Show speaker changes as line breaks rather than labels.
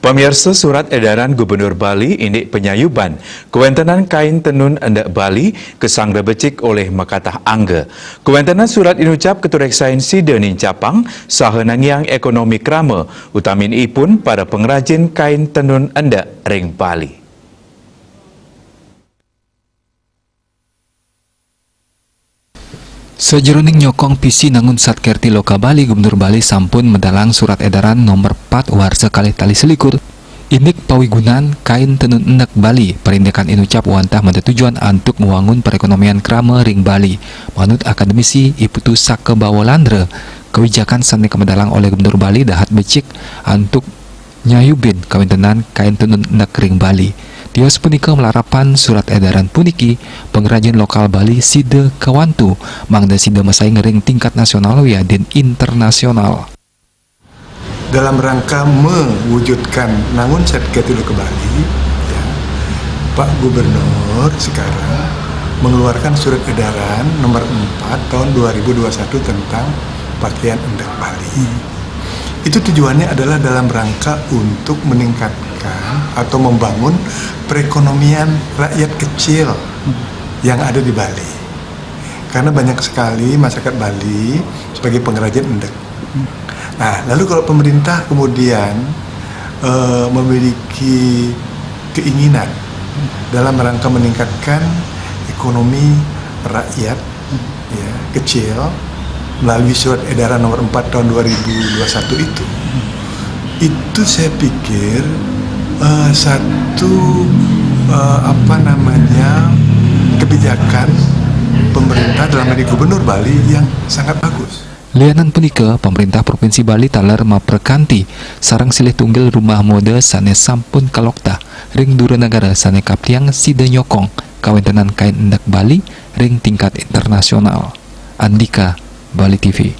Pemirsa, surat edaran Gubernur Bali indik penyayuban kewentenan kain tenun endak Bali kesang rebecik oleh Makatah Angga. Kewentenan surat inucap Ketua Reksain Sida Nin Capang saha nangiang ekonomi krama utamin ipun para pengrajin kain tenun endak ring Bali.
Sejeroning nyokong PC nangun Satkerti Loka Bali, Gubernur Bali sampun mendalang surat edaran nomor 4 warsa kalih tali selikur indik pawigunan kain tenun enek Bali. Perindekan inucap wantah tujuan untuk membangun perekonomian krama ring Bali. Menurut akademisi Iputu Sake Bawolandre, kebijakan sani kemedalang oleh Gubernur Bali dahat becik untuk nyayubin kawentenan kain tenun enek ring Bali. Tios punika melarapan surat edaran puniki pengrajin lokal Bali Sida Kawantu mangda Sida masai ngering tingkat nasional ya dan internasional.
Dalam rangka mewujudkan nangun Satkerti Loka Bali, ya, Pak Gubernur sekarang mengeluarkan surat edaran nomor 4 tahun 2021 tentang pakaian endek Bali. Itu tujuannya adalah dalam rangka untuk meningkatkan atau membangun perekonomian rakyat kecil yang ada di Bali. Karena banyak sekali masyarakat Bali sebagai pengrajin endek. Nah, lalu kalau pemerintah kemudian memiliki keinginan dalam rangka meningkatkan ekonomi rakyat ya, kecil melalui surat edaran nomor 4 tahun 2021 itu saya pikir kebijakan pemerintah dalam hal ini Gubernur Bali yang sangat bagus.
Lianan punika pemerintah Provinsi Bali taler maperkanti sarang silih tunggil rumah mode sane sampun kalokta ring Duranagara sane kaptiang Sida nyokong kawentenan kain endek Bali ring tingkat internasional. Andika, Bali TV.